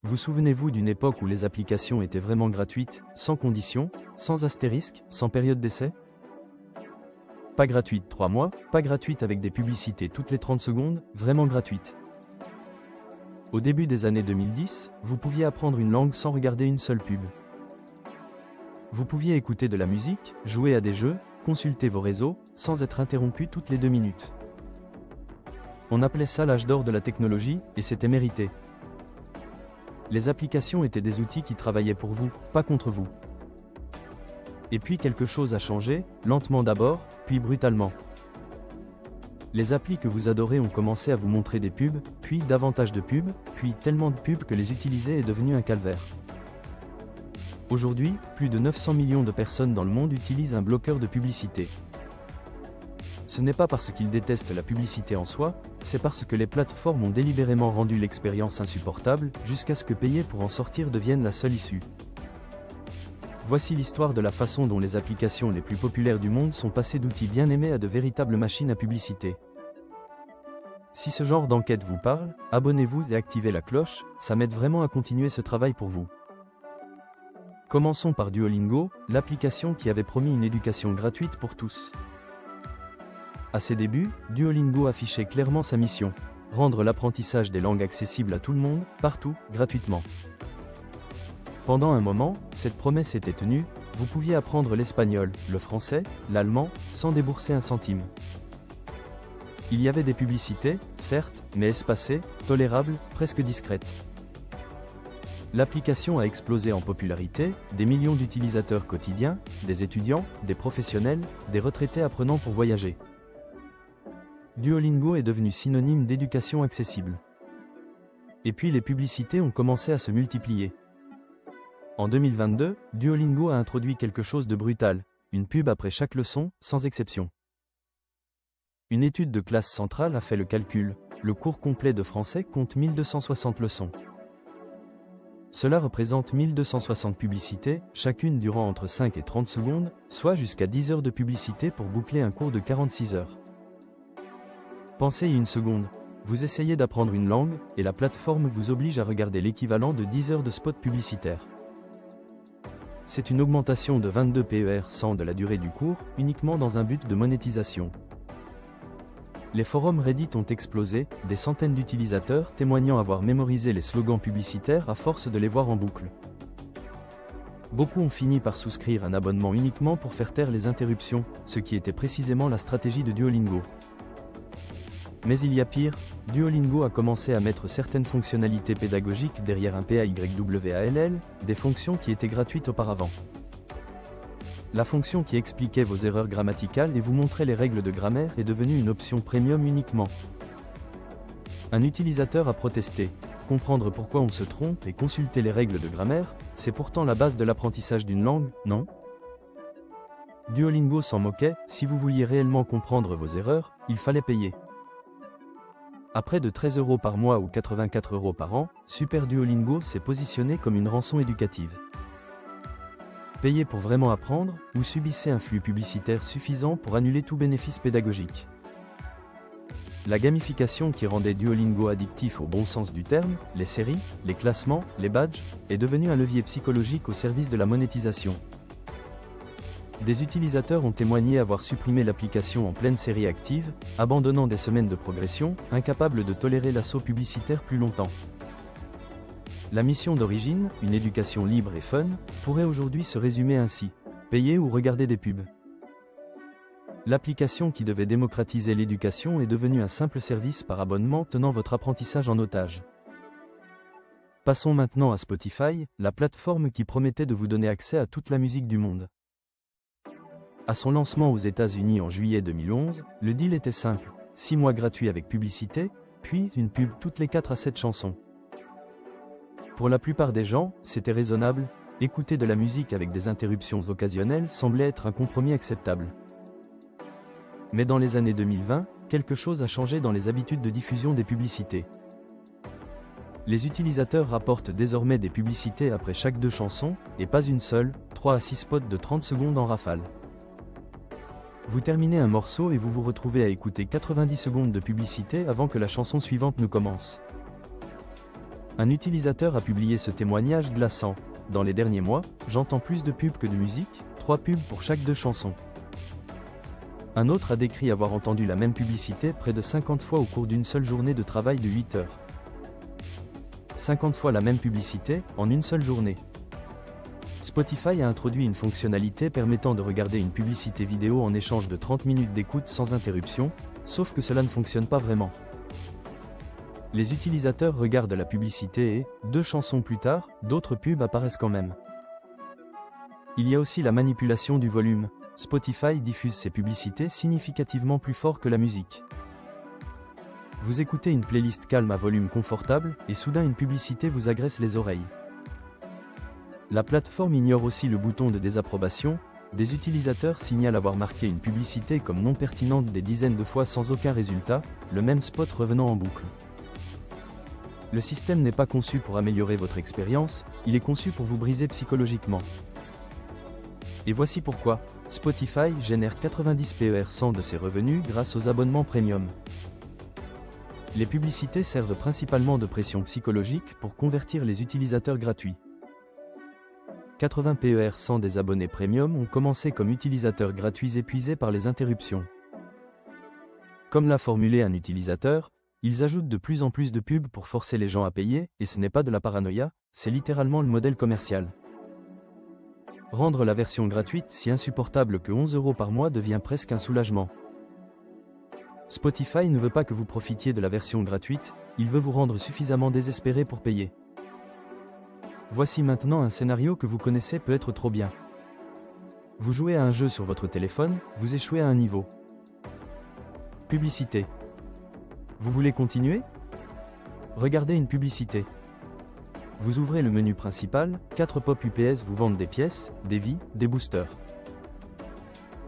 Vous souvenez-vous d'une époque où les applications étaient vraiment gratuites, sans conditions, sans astérisque, sans période d'essai? Pas gratuite 3 mois, pas gratuite avec des publicités toutes les 30 secondes, vraiment gratuite. Au début des années 2010, vous pouviez apprendre une langue sans regarder une seule pub. Vous pouviez écouter de la musique, jouer à des jeux, consulter vos réseaux, sans être interrompu toutes les 2 minutes. On appelait ça l'âge d'or de la technologie, et c'était mérité. Les applications étaient des outils qui travaillaient pour vous, pas contre vous. Et puis quelque chose a changé, lentement d'abord, puis brutalement. Les applis que vous adorez ont commencé à vous montrer des pubs, puis davantage de pubs, puis tellement de pubs que les utiliser est devenu un calvaire. Aujourd'hui, plus de 900 millions de personnes dans le monde utilisent un bloqueur de publicité. Ce n'est pas parce qu'ils détestent la publicité en soi, c'est parce que les plateformes ont délibérément rendu l'expérience insupportable, jusqu'à ce que payer pour en sortir devienne la seule issue. Voici l'histoire de la façon dont les applications les plus populaires du monde sont passées d'outils bien aimés à de véritables machines à publicité. Si ce genre d'enquête vous parle, abonnez-vous et activez la cloche, ça m'aide vraiment à continuer ce travail pour vous. Commençons par Duolingo, l'application qui avait promis une éducation gratuite pour tous. À ses débuts, Duolingo affichait clairement sa mission, rendre l'apprentissage des langues accessible à tout le monde, partout, gratuitement. Pendant un moment, cette promesse était tenue, vous pouviez apprendre l'espagnol, le français, l'allemand, sans débourser un centime. Il y avait des publicités, certes, mais espacées, tolérables, presque discrètes. L'application a explosé en popularité, des millions d'utilisateurs quotidiens, des étudiants, des professionnels, des retraités apprenant pour voyager. Duolingo est devenu synonyme d'éducation accessible. Et puis les publicités ont commencé à se multiplier. En 2022, Duolingo a introduit quelque chose de brutal, une pub après chaque leçon, sans exception. Une étude de classe centrale a fait le calcul, le cours complet de français compte 1260 leçons. Cela représente 1260 publicités, chacune durant entre 5 et 30 secondes, soit jusqu'à 10 heures de publicité pour boucler un cours de 46 heures. Pensez une seconde, vous essayez d'apprendre une langue, et la plateforme vous oblige à regarder l'équivalent de 10 heures de spot publicitaire. C'est une augmentation de 22 PER de la durée du cours, uniquement dans un but de monétisation. Les forums Reddit ont explosé, des centaines d'utilisateurs témoignant avoir mémorisé les slogans publicitaires à force de les voir en boucle. Beaucoup ont fini par souscrire un abonnement uniquement pour faire taire les interruptions, ce qui était précisément la stratégie de Duolingo. Mais il y a pire, Duolingo a commencé à mettre certaines fonctionnalités pédagogiques derrière un PAYWALL, des fonctions qui étaient gratuites auparavant. La fonction qui expliquait vos erreurs grammaticales et vous montrait les règles de grammaire est devenue une option premium uniquement. Un utilisateur a protesté. Comprendre pourquoi on se trompe et consulter les règles de grammaire, c'est pourtant la base de l'apprentissage d'une langue, non? Duolingo s'en moquait, si vous vouliez réellement comprendre vos erreurs, il fallait payer. À près de 13 € par mois ou 84 € par an, Super Duolingo s'est positionné comme une rançon éducative. Payez pour vraiment apprendre, ou subissez un flux publicitaire suffisant pour annuler tout bénéfice pédagogique. La gamification qui rendait Duolingo addictif au bon sens du terme, les séries, les classements, les badges, est devenue un levier psychologique au service de la monétisation. Des utilisateurs ont témoigné avoir supprimé l'application en pleine série active, abandonnant des semaines de progression, incapables de tolérer l'assaut publicitaire plus longtemps. La mission d'origine, une éducation libre et fun, pourrait aujourd'hui se résumer ainsi: payer ou regarder des pubs. L'application qui devait démocratiser l'éducation est devenue un simple service par abonnement tenant votre apprentissage en otage. Passons maintenant à Spotify, la plateforme qui promettait de vous donner accès à toute la musique du monde. À son lancement aux États-Unis en juillet 2011, le deal était simple, 6 mois gratuits avec publicité, puis une pub toutes les 4 à 7 chansons. Pour la plupart des gens, c'était raisonnable, écouter de la musique avec des interruptions occasionnelles semblait être un compromis acceptable. Mais dans les années 2020, quelque chose a changé dans les habitudes de diffusion des publicités. Les utilisateurs rapportent désormais des publicités après chaque 2 chansons, et pas une seule, 3 à 6 spots de 30 secondes en rafale. Vous terminez un morceau et vous vous retrouvez à écouter 90 secondes de publicité avant que la chanson suivante ne commence. Un utilisateur a publié ce témoignage glaçant. Dans les derniers mois, j'entends plus de pubs que de musique, 3 pubs pour chaque 2 chansons. Un autre a décrit avoir entendu la même publicité près de 50 fois au cours d'une seule journée de travail de 8 heures. 50 fois la même publicité, en une seule journée. Spotify a introduit une fonctionnalité permettant de regarder une publicité vidéo en échange de 30 minutes d'écoute sans interruption, sauf que cela ne fonctionne pas vraiment. Les utilisateurs regardent la publicité et, 2 chansons plus tard, d'autres pubs apparaissent quand même. Il y a aussi la manipulation du volume. Spotify diffuse ses publicités significativement plus fort que la musique. Vous écoutez une playlist calme à volume confortable, et soudain une publicité vous agresse les oreilles. La plateforme ignore aussi le bouton de désapprobation. Des utilisateurs signalent avoir marqué une publicité comme non pertinente des dizaines de fois sans aucun résultat, le même spot revenant en boucle. Le système n'est pas conçu pour améliorer votre expérience, il est conçu pour vous briser psychologiquement. Et voici pourquoi. Spotify génère 90% de ses revenus grâce aux abonnements premium. Les publicités servent principalement de pression psychologique pour convertir les utilisateurs gratuits. 80% des abonnés premium ont commencé comme utilisateurs gratuits épuisés par les interruptions. Comme l'a formulé un utilisateur, ils ajoutent de plus en plus de pubs pour forcer les gens à payer, et ce n'est pas de la paranoïa, c'est littéralement le modèle commercial. Rendre la version gratuite si insupportable que 11 € par mois devient presque un soulagement. Spotify ne veut pas que vous profitiez de la version gratuite, il veut vous rendre suffisamment désespéré pour payer. Voici maintenant un scénario que vous connaissez peut être trop bien. Vous jouez à un jeu sur votre téléphone, vous échouez à un niveau. Publicité. Vous voulez continuer? Regardez une publicité. Vous ouvrez le menu principal, 4 pop UPS vous vendent des pièces, des vies, des boosters.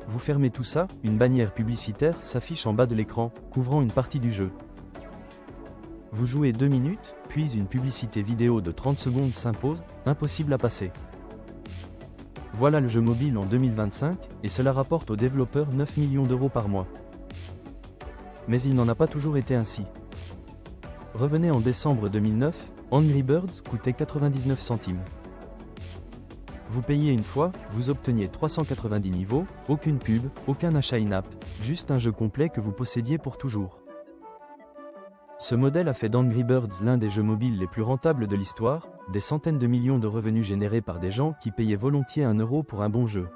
Vous fermez tout ça, une bannière publicitaire s'affiche en bas de l'écran, couvrant une partie du jeu. Vous jouez 2 minutes, puis une publicité vidéo de 30 secondes s'impose, impossible à passer. Voilà le jeu mobile en 2025, et cela rapporte aux développeurs 9 millions d'euros par mois. Mais il n'en a pas toujours été ainsi. Revenez en décembre 2009, Angry Birds coûtait 99 centimes. Vous payez une fois, vous obteniez 390 niveaux, aucune pub, aucun achat in-app, juste un jeu complet que vous possédiez pour toujours. Ce modèle a fait d'Angry Birds l'un des jeux mobiles les plus rentables de l'histoire, des centaines de millions de revenus générés par des gens qui payaient volontiers 1 € pour un bon jeu.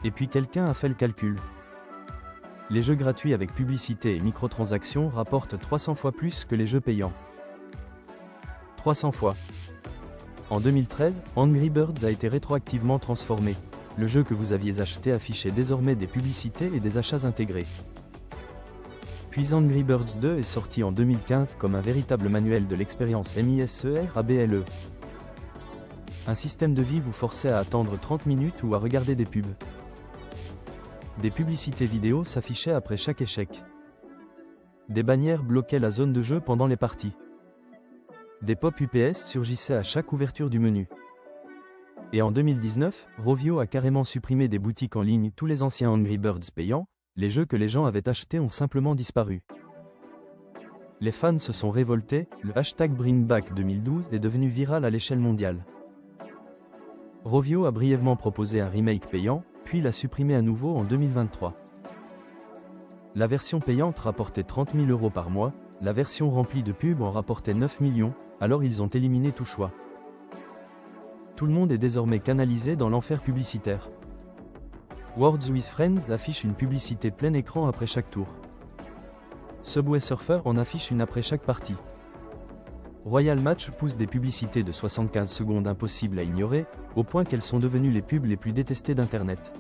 Et puis quelqu'un a fait le calcul. Les jeux gratuits avec publicité et microtransactions rapportent 300 fois plus que les jeux payants. 300 fois. En 2013, Angry Birds a été rétroactivement transformé. Le jeu que vous aviez acheté affichait désormais des publicités et des achats intégrés. Puis Angry Birds 2 est sorti en 2015 comme un véritable manuel de l'expérience MISERABLE. Un système de vie vous forçait à attendre 30 minutes ou à regarder des pubs. Des publicités vidéo s'affichaient après chaque échec. Des bannières bloquaient la zone de jeu pendant les parties. Des pop UPS surgissaient à chaque ouverture du menu. Et en 2019, Rovio a carrément supprimé des boutiques en ligne. Tous les anciens Angry Birds payants, les jeux que les gens avaient achetés ont simplement disparu. Les fans se sont révoltés, le hashtag #BringBack2012 est devenu viral à l'échelle mondiale. Rovio a brièvement proposé un remake payant, puis l'a supprimé à nouveau en 2023. La version payante rapportait 30 000 € par mois, la version remplie de pubs en rapportait 9 millions, alors ils ont éliminé tout choix. Tout le monde est désormais canalisé dans l'enfer publicitaire. Words with Friends affiche une publicité plein écran après chaque tour. Subway Surfer en affiche une après chaque partie. Royal Match pousse des publicités de 75 secondes impossibles à ignorer, au point qu'elles sont devenues les pubs les plus détestées d'Internet.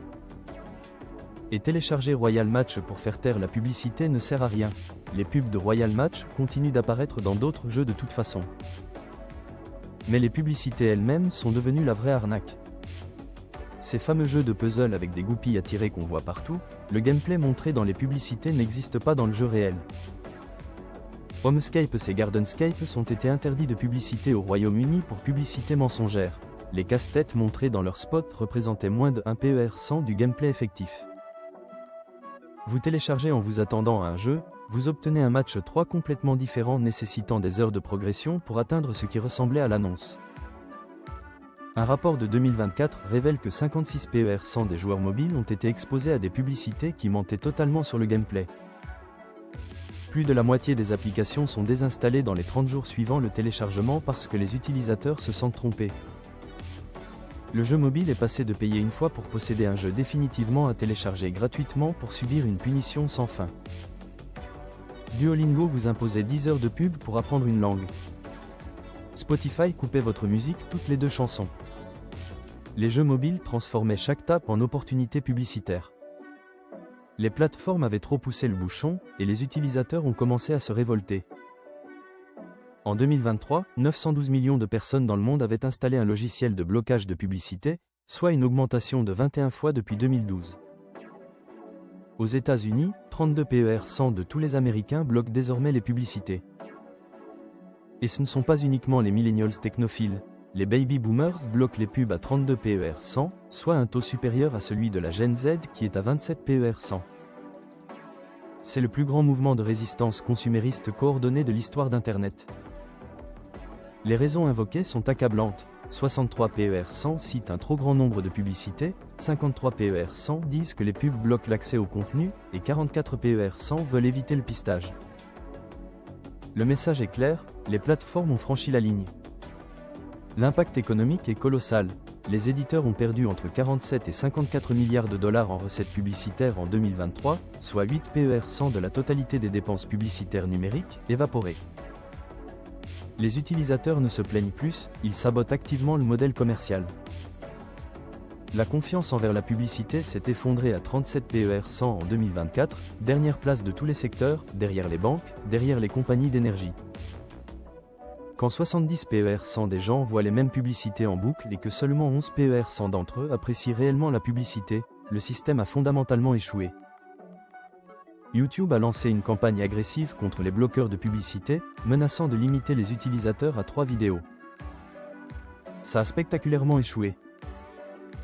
Et télécharger Royal Match pour faire taire la publicité ne sert à rien. Les pubs de Royal Match continuent d'apparaître dans d'autres jeux de toute façon. Mais les publicités elles-mêmes sont devenues la vraie arnaque. Ces fameux jeux de puzzle avec des goupilles à tirer qu'on voit partout, le gameplay montré dans les publicités n'existe pas dans le jeu réel. Homescapes et Gardenscapes ont été interdits de publicité au Royaume-Uni pour publicité mensongère. Les casse-têtes montrés dans leurs spots représentaient moins de 1% du gameplay effectif. Vous téléchargez en vous attendant à un jeu, vous obtenez un match 3 complètement différent nécessitant des heures de progression pour atteindre ce qui ressemblait à l'annonce. Un rapport de 2024 révèle que 56 PER100 des joueurs mobiles ont été exposés à des publicités qui mentaient totalement sur le gameplay. Plus de la moitié des applications sont désinstallées dans les 30 jours suivant le téléchargement parce que les utilisateurs se sentent trompés. Le jeu mobile est passé de payer une fois pour posséder un jeu définitivement à télécharger gratuitement pour subir une punition sans fin. Duolingo vous imposait 10 heures de pub pour apprendre une langue. Spotify coupait votre musique toutes les 2 chansons. Les jeux mobiles transformaient chaque tape en opportunité publicitaire. Les plateformes avaient trop poussé le bouchon, et les utilisateurs ont commencé à se révolter. En 2023, 912 millions de personnes dans le monde avaient installé un logiciel de blocage de publicité, soit une augmentation de 21 fois depuis 2012. Aux États-Unis, 32 PER100 de tous les Américains bloquent désormais les publicités. Et ce ne sont pas uniquement les millennials technophiles. Les baby boomers bloquent les pubs à 32 PER100, soit un taux supérieur à celui de la Gen Z qui est à 27 PER100. C'est le plus grand mouvement de résistance consumériste coordonné de l'histoire d'Internet. Les raisons invoquées sont accablantes. 63 PER100 citent un trop grand nombre de publicités, 53 PER100 disent que les pubs bloquent l'accès au contenu, et 44 PER100 veulent éviter le pistage. Le message est clair, les plateformes ont franchi la ligne. L'impact économique est colossal. Les éditeurs ont perdu entre 47 et 54 milliards de dollars en recettes publicitaires en 2023, soit 8 PER100 de la totalité des dépenses publicitaires numériques, évaporées. Les utilisateurs ne se plaignent plus, ils sabotent activement le modèle commercial. La confiance envers la publicité s'est effondrée à 37 PER100 en 2024, dernière place de tous les secteurs, derrière les banques, derrière les compagnies d'énergie. Quand 70 PER100 des gens voient les mêmes publicités en boucle et que seulement 11 PER100 d'entre eux apprécient réellement la publicité, le système a fondamentalement échoué. YouTube a lancé une campagne agressive contre les bloqueurs de publicité, menaçant de limiter les utilisateurs à 3 vidéos. Ça a spectaculairement échoué.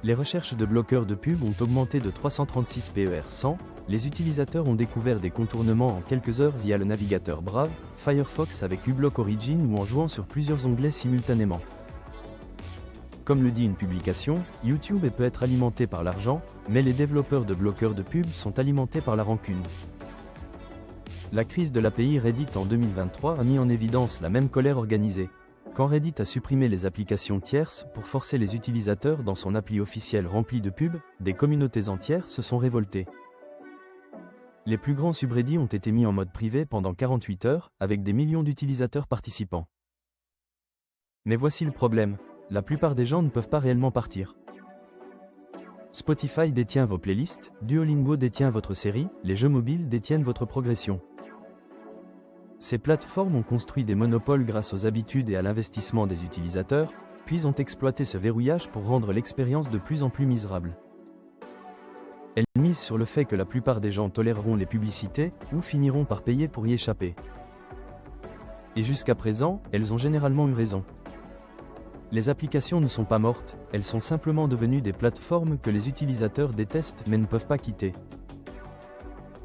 Les recherches de bloqueurs de pub ont augmenté de 336 PER100, les utilisateurs ont découvert des contournements en quelques heures via le navigateur Brave, Firefox avec uBlock Origin ou en jouant sur plusieurs onglets simultanément. Comme le dit une publication, YouTube peut être alimenté par l'argent, mais les développeurs de bloqueurs de pub sont alimentés par la rancune. La crise de l'API Reddit en 2023 a mis en évidence la même colère organisée. Quand Reddit a supprimé les applications tierces pour forcer les utilisateurs dans son appli officielle remplie de pubs, des communautés entières se sont révoltées. Les plus grands subreddits ont été mis en mode privé pendant 48 heures, avec des millions d'utilisateurs participants. Mais voici le problème, la plupart des gens ne peuvent pas réellement partir. Spotify détient vos playlists, Duolingo détient votre série, les jeux mobiles détiennent votre progression. Ces plateformes ont construit des monopoles grâce aux habitudes et à l'investissement des utilisateurs, puis ont exploité ce verrouillage pour rendre l'expérience de plus en plus misérable. Elles misent sur le fait que la plupart des gens toléreront les publicités ou finiront par payer pour y échapper. Et jusqu'à présent, elles ont généralement eu raison. Les applications ne sont pas mortes, elles sont simplement devenues des plateformes que les utilisateurs détestent mais ne peuvent pas quitter.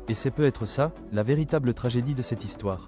Et c'est peut-être ça, la véritable tragédie de cette histoire.